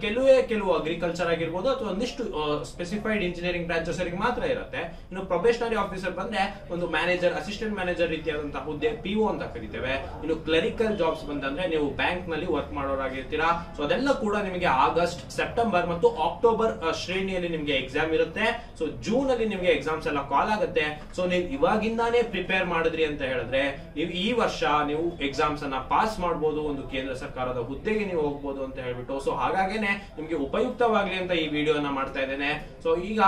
ಕೆಲವು ಅಗ್ರಿಕಲ್ಚರ್ ಆಗಿರ್ಬೋದು ಅಥವಾ ಒಂದಿಷ್ಟು ಸ್ಪೆಸಿಫೈಡ್ ಇಂಜಿನಿಯರಿಂಗ್ ಬ್ರಾಂಚಸ್ ಮಾತ್ರ ಇರುತ್ತೆ. ಇನ್ನು ಪ್ರೊಬೇಷನರಿ ಆಫೀಸರ್ ಬಂದ್ರೆ ಒಂದು ಮ್ಯಾನೇಜರ್, ಅಸಿಸ್ಟೆಂಟ್ ಮ್ಯಾನೇಜರ್ ರೀತಿಯಾದಂತಹ ಹುದ್ದೆ PO ಅಂತ ಕರಿತೇವೆ. ಇನ್ನು ಕ್ಲರಿಕಲ್ ಜಾಬ್ಸ್ ಬಂದಂದ್ರೆ ನೀವು ಬ್ಯಾಂಕ್ ನಲ್ಲಿ ವರ್ಕ್ ಮಾಡೋರಾಗಿರ್ತೀರಾ. ಸೊ ಅದೆಲ್ಲ ಕೂಡ ನಿಮಗೆ ಆಗಸ್ಟ್, ಸೆಪ್ಟೆಂಬರ್ ಮತ್ತು ಅಕ್ಟೋಬರ್ ಶ್ರೇಣಿಯಲ್ಲಿ ನಿಮ್ಗೆ ಎಕ್ಸಾಮ್ ಇರುತ್ತೆ. ಸೊ ಜೂನ್ ಅಲ್ಲಿ ನಿಮ್ಗೆ ಎಕ್ಸಾಮ್ಸ್ ಎಲ್ಲ ಕಾಲ್ ಆಗುತ್ತೆ. ಸೊ ನೀವು ಇವಾಗಿಂದಾನೇ ಪ್ರಿಪೇರ್ ಮಾಡಿದ್ರಿ ಅಂತ ಹೇಳಿದ್ರೆ ನೀವು ಈ ವರ್ಷ ನೀವು ಎಕ್ಸಾಮ್ಸ್ ಅನ್ನ ಪಾಸ್ ಮಾಡಬಹುದು, ಒಂದು ಕೇಂದ್ರ ಸರ್ಕಾರದ ಹುದ್ದೆಗೆ ನೀವು ಹೋಗಬಹುದು ಅಂತ ಹೇಳ್ಬಿಟ್ಟು. ಸೊ ಹಾಗಾಗೇನೆ ನಿಮ್ಗೆ ಉಪಯುಕ್ತವಾಗ್ಲಿ ಅಂತ ಈ ವಿಡಿಯೋನ ಮಾಡ್ತಾ ಇದ್ದೇನೆ. ಸೊ ಈಗ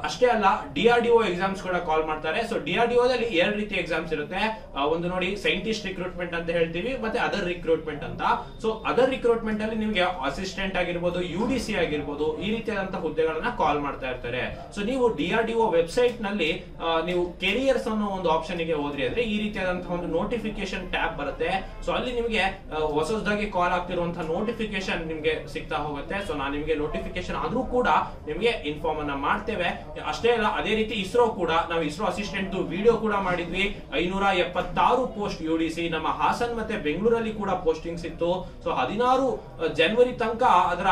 ಅಷ್ಟೇ ಅಲ್ಲ, DRDO ಎಕ್ಸಾಮ್ಸ್ ಕೂಡ ಕಾಲ್ ಮಾಡ್ತಾರೆ. ಸೊ DRDO ದಲ್ಲಿ 2 ರೀತಿ ಎಕ್ಸಾಮ್ಸ್ ಇರುತ್ತೆ. ಒಂದು ನೋಡಿ, ಸೈಂಟಿಸ್ಟ್ ರಿಕ್ರೂಟ್ಮೆಂಟ್ ಅಂತ ಹೇಳ್ತೀವಿ, ಮತ್ತೆ ಅದರ್ ರಿಕ್ರೂಟ್ಮೆಂಟ್ ಅಂತ. ಸೊ ಅದರ್ ರಿಕ್ರೂಟ್ಮೆಂಟ್ ಅಲ್ಲಿ ನಿಮ್ಗೆ ಅಸಿಸ್ಟೆಂಟ್ ಆಗಿರ್ಬೋದು, UDC ಆಗಿರ್ಬೋದು ಈ ರೀತಿಯಾದಂತಹ ಹುದ್ದೆಗಳನ್ನ ಕಾಲ್ ಮಾಡ್ತಾ ಇರ್ತಾರೆ. ಸೊ ನೀವು DRDO ವೆಬ್ಸೈಟ್ ನಲ್ಲಿ ನೀವು ಕೆರಿಯರ್ಸ್ ಅನ್ನೋ ಒಂದು ಆಪ್ಷನ್ ಗೆ ಹೋದ್ರಿ ಅಂದ್ರೆ ಈ ರೀತಿಯಾದಂತಹ ಒಂದು ನೋಟಿಫಿಕೇಶನ್ ಟ್ಯಾಬ್ ಬರುತ್ತೆ. ಸೊ ಅಲ್ಲಿ ನಿಮಗೆ ಹೊಸದಾಗಿ ಕಾಲ್ ಆಗ್ತಿರುವಂತಹ ನೋಟಿಫಿಕೇಶನ್ ನಿಮ್ಗೆ ಸಿಗ್ತಾ ಹೋಗುತ್ತೆ. ಸೊ ನಾನು ನಿಮ್ಗೆ ನೋಟಿಫಿಕೇಶನ್ ಆದ್ರೂ ಕೂಡ ನಿಮ್ಗೆ ಇನ್ಫಾರ್ಮ್ ಅನ್ನ ಮಾಡ್ತೇವೆ. ಅಷ್ಟೇ ಅಲ್ಲ, ಅದೇ ರೀತಿ ಇಸ್ರೋ ಕೂಡ ನಾವು ಇಸ್ರೋ ಅಸಿಸ್ಟೆಂಟ್ ವಿಡಿಯೋ ಕೂಡ ಮಾಡಿದ್ವಿ. 576 ಪೋಸ್ಟ್ UDC ನಮ್ಮ ಹಾಸನ್ ಮತ್ತೆ ಬೆಂಗಳೂರಲ್ಲಿ ಕೂಡ ಪೋಸ್ಟಿಂಗ್ಸ್ ಇತ್ತು. ಸೊ 16 ಜನವರಿ ತನಕ ಅದರ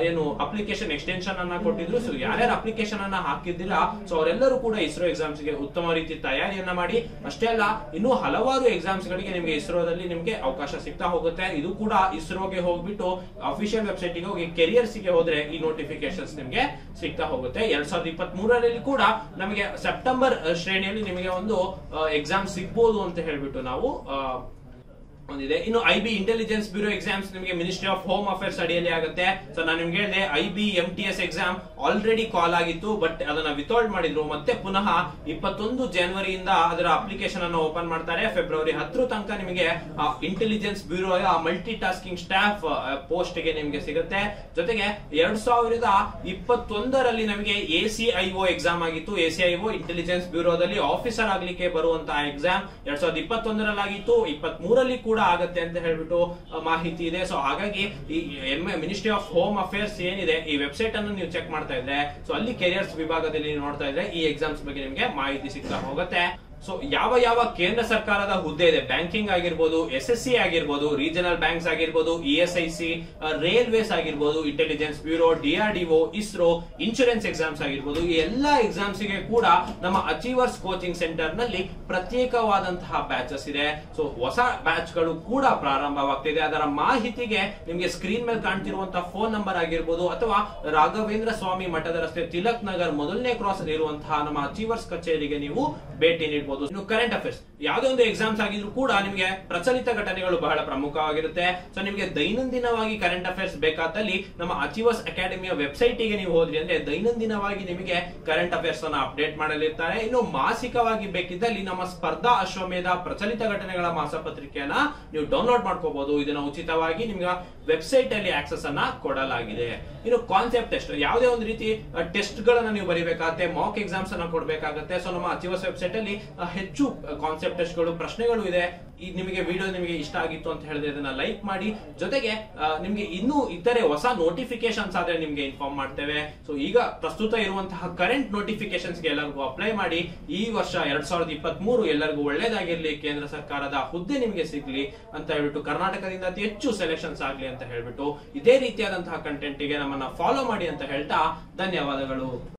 ಏನು ಅಪ್ಲಿಕೇಶನ್ ಎಕ್ಸ್ಟೆನ್ಷನ್ ಅನ್ನ ಕೊಟ್ಟಿದ್ರು. ಸೊ ಯಾರ್ಯಾರು ಅಪ್ಲಿಕೇಶನ್ ಅನ್ನ ಹಾಕಿದ್ದಿಲ್ಲ ಸೊ ಅವರೆಲ್ಲರೂ ಕೂಡ ಇಸ್ರೋ ಎಕ್ಸಾಮ್ಸ್ ಗೆ ಉತ್ತಮ ರೀತಿ ತಯಾರಿಯನ್ನ ಮಾಡಿ. ಅಷ್ಟೇ ಅಲ್ಲ, ಇನ್ನೂ ಹಲವಾರು ಎಕ್ಸಾಮ್ಸ್ ಗಳಿಗೆ ನಿಮ್ಗೆ ಇಸ್ರೋದಲ್ಲಿ ನಿಮ್ಗೆ ಅವಕಾಶ ಸಿಗ್ತಾ ಹೋಗುತ್ತೆ. ಇದು ಕೂಡ ಇಸ್ರೋಗೆ ಹೋಗ್ಬಿಟ್ಟು ಅಫಿಷಿಯಲ್ ವೆಬ್ಸೈಟ್ ಗೆ ಹೋಗಿ ಕೆರಿಯರ್ಸ್ ಗೆ ಹೋದ್ರೆ ಈ ನೋಟಿಫಿಕೇಶನ್ಸ್ ನಿಮ್ಗೆ ಸಿಗ್ತಾ ಹೋಗುತ್ತೆ. 2023ರಲ್ಲಿ ಕೂಡ ನಮಗೆ ಸೆಪ್ಟೆಂಬರ್ ಶ್ರೇಣಿಯಲ್ಲಿ ನಿಮಗೆ ಒಂದು ಎಕ್ಸಾಮ್ ಸಿಗ್ಬೋದು ಅಂತ ಹೇಳ್ಬಿಟ್ಟು ನಾವು ಒಂದಿದೆ. ಇನ್ನು IB ಇಂಟೆಲಿಜೆನ್ಸ್ ಬ್ಯೂರೋ ಎಕ್ಸಾಮ್ಸ್ ನಿಮಗೆ ಮಿನಿಸ್ಟ್ರಿ ಆಫ್ ಹೋಮ್ ಅಫೇರ್ಸ್ ಅಡಿಯಲ್ಲಿ ಆಗುತ್ತೆ. ಸೊ ನಾನು ನಿಮ್ಗೆ ಹೇಳಿದೆ IB MTS exam already call ಆಗಿತ್ತು, ಬಟ್ ಅದನ್ನ ವಿತೌಟ್ ಮಾಡಿದ್ರು. ಮತ್ತೆ ಪುನಃ 21 ಜನವರಿಯಿಂದ ಅದರ ಅಪ್ಲಿಕೇಶನ್ ಅನ್ನು ಓಪನ್ ಮಾಡ್ತಾರೆ. ಫೆಬ್ರವರಿ 10 ತನಕ ನಿಮಗೆ intelligence bureau multi tasking staff post ಗೆ ನಿಮಗೆ ಸಿಗುತ್ತೆ. ಜೊತೆಗೆ 2021ರಲ್ಲಿ ನಮಗೆ ACIO ಎಕ್ಸಾಮ್ ಆಗಿತ್ತು. ACIO ಇಂಟೆಲಿಜೆನ್ಸ್ ಬ್ಯೂರೋದಲ್ಲಿ ಆಫೀಸರ್ ಆಗ್ಲಿಕ್ಕೆ ಬರುವಂತಹ ಎಕ್ಸಾಮ್ 2021ರಲ್ಲಿ ಆಗಿತ್ತು. 23ರಲ್ಲಿ ಕೂಡ ಆಗತ್ತೆ ಅಂತ ಹೇಳ್ಬಿಟ್ಟು ಮಾಹಿತಿ ಇದೆ. ಸೊ ಹಾಗಾಗಿ ಈ ಮಿನಿಸ್ಟ್ರಿ ಆಫ್ ಹೋಮ್ ಅಫೇರ್ಸ್ ಏನಿದೆ ಈ ವೆಬ್ಸೈಟ್ ಅನ್ನು ನೀವು ಚೆಕ್ ಮಾಡ್ತಾ ಇದ್ರೆ, ಸೊ ಅಲ್ಲಿ ಕೆರಿಯರ್ಸ್ ವಿಭಾಗದಲ್ಲಿ ನೋಡ್ತಾ ಇದ್ರೆ ಈ ಎಕ್ಸಾಮ್ಸ್ ಬಗ್ಗೆ ನಿಮಗೆ ಮಾಹಿತಿ ಸಿಗ್ತಾ ಹೋಗುತ್ತೆ. ಸೊ ಯಾವ ಕೇಂದ್ರ ಸರ್ಕಾರದ ಹುದ್ದೆ ಇದೆ, ಬ್ಯಾಂಕಿಂಗ್ ಆಗಿರ್ಬೋದು, SSC ಆಗಿರ್ಬೋದು, ರೀಜನಲ್ ಬ್ಯಾಂಕ್ಸ್ ಆಗಿರ್ಬೋದು, ESIC, ರೈಲ್ವೇಸ್ ಆಗಿರ್ಬೋದು, intelligence bureau, DRDO, ISRO, insurance exams ಆಗಿರ್ಬೋದು, ಈ ಎಲ್ಲಾ ಎಕ್ಸಾಮ್ಸ್ ಗೆ ಕೂಡ ನಮ್ಮ ಅಚೀವರ್ಸ್ ಕೋಚಿಂಗ್ ಸೆಂಟರ್ ನಲ್ಲಿ ಪ್ರತ್ಯೇಕವಾದಂತಹ ಬ್ಯಾಚಸ್ ಇದೆ. ಸೊ ಹೊಸ ಬ್ಯಾಚ್ ಗಳು ಕೂಡ ಪ್ರಾರಂಭವಾಗ್ತಿದೆ. ಅದರ ಮಾಹಿತಿಗೆ ನಿಮಗೆ ಸ್ಕ್ರೀನ್ ಮೇಲೆ ಕಾಣ್ತಿರುವಂತಹ ಫೋನ್ ನಂಬರ್ ಆಗಿರ್ಬೋದು ಅಥವಾ ರಾಘವೇಂದ್ರ ಸ್ವಾಮಿ ಮಠದ ರಸ್ತೆ ತಿಲಕ್ ನಗರ್ ಮೊದಲನೇ ಕ್ರಾಸ್ ಇರುವಂತಹ ನಮ್ಮ ಅಚೀವರ್ಸ್ ಕಚೇರಿಗೆ ನೀವು ಭೇಟಿ ನೀಡಬಹುದು. ಇನ್ನು ಕರೆಂಟ್ ಅಫೇರ್ಸ್ ಯಾವುದೇ ಒಂದು ಎಕ್ಸಾಮ್ಸ್ ಆಗಿದ್ರು ಕೂಡ ನಿಮಗೆ ಪ್ರಚಲಿತ ಘಟನೆಗಳು ಬಹಳ ಪ್ರಮುಖವಾಗಿರುತ್ತೆ. ಸೊ ನಿಮಗೆ ದೈನಂದಿನವಾಗಿ ಕರೆಂಟ್ ಅಫೇರ್ಸ್ ಬೇಕಾದಲ್ಲಿ ನಮ್ಮ ಅಚೀವರ್ಸ್ ಅಕಾಡೆಮಿಯ ವೆಬ್ಸೈಟ್ ಗೆ ನೀವು ಹೋದ್ರಿ ಅಂದ್ರೆ ದೈನಂದಿನವಾಗಿ ನಿಮಗೆ ಕರೆಂಟ್ ಅಫೇರ್ಸ್ ಅನ್ನ ಅಪ್ಡೇಟ್ ಮಾಡಲಿರ್ತಾರೆ. ಇನ್ನು ಮಾಸಿಕವಾಗಿ ಬೇಕಿದ್ದಲ್ಲಿ ನಮ್ಮ ಸ್ಪರ್ಧಾ ಅಶ್ವಮೇಧ ಪ್ರಚಲಿತ ಘಟನೆಗಳ ಮಾಸಪತ್ರಿಕೆಯನ್ನ ನೀವು ಡೌನ್ಲೋಡ್ ಮಾಡ್ಕೋಬಹುದು. ಇದನ್ನ ಉಚಿತವಾಗಿ ನಿಮ್ಗೆ ವೆಬ್ಸೈಟ್ ಅಲ್ಲಿ ಆಕ್ಸೆಸ್ ಅನ್ನ ಕೊಡಲಾಗಿದೆ. ಇನ್ನು ಕಾನ್ಸೆಪ್ಟ್ ಟೆಸ್ಟ್, ಯಾವುದೇ ಒಂದು ರೀತಿ ಟೆಸ್ಟ್ ಗಳನ್ನ ನೀವು ಬರೀಬೇಕಾಗುತ್ತೆ, ಮಾಕ್ ಎಕ್ಸಾಮ್ಸ್ ಅನ್ನ ಕೊಡಬೇಕಾಗುತ್ತೆ. ಸೊ ನಮ್ಮ ಅಚೀವರ್ಸ್ ವೆಬ್ಸೈಟ್ ಅಲ್ಲಿ ಹೆಚ್ಚು ಕಾನ್ಸೆಪ್ಟ್ ಟೆಸ್ಟ್ ಗಳು, ಪ್ರಶ್ನೆಗಳು ಇದೆ. ನಿಮಗೆ ವಿಡಿಯೋ ನಿಮಗೆ ಇಷ್ಟ ಆಗಿತ್ತು ಅಂತ ಹೇಳಿದ್ರೆ ಇದನ್ನ ಲೈಕ್ ಮಾಡಿ. ಜೊತೆಗೆ ನಿಮ್ಗೆ ಇನ್ನೂ ಇತರೆ ಹೊಸ ನೋಟಿಫಿಕೇಶನ್ಸ್ ಆದ್ರೆ ನಿಮ್ಗೆ ಇನ್ಫಾರ್ಮ್ ಮಾಡ್ತೇವೆ. ಸೊ ಈಗ ಪ್ರಸ್ತುತ ಇರುವಂತಹ ಕರೆಂಟ್ ನೋಟಿಫಿಕೇಶನ್ಸ್ ಗೆ ಎಲ್ಲರಿಗೂ ಅಪ್ಲೈ ಮಾಡಿ. ಈ ವರ್ಷ 2023 ಎಲ್ಲರಿಗೂ ಒಳ್ಳೇದಾಗಿರ್ಲಿ, ಕೇಂದ್ರ ಸರ್ಕಾರದ ಹುದ್ದೆ ನಿಮ್ಗೆ ಸಿಗ್ಲಿ ಅಂತ ಹೇಳ್ಬಿಟ್ಟು, ಕರ್ನಾಟಕದಿಂದ ಅತಿ ಹೆಚ್ಚು ಸೆಲೆಕ್ಷನ್ಸ್ ಆಗ್ಲಿ ಅಂತ ಹೇಳ್ಬಿಟ್ಟು ಇದೇ ರೀತಿಯಾದಂತಹ ಕಂಟೆಂಟ್ ಗೆ ನಮ್ಮನ್ನ ಫಾಲೋ ಮಾಡಿ ಅಂತ ಹೇಳ್ತಾ ಧನ್ಯವಾದಗಳು.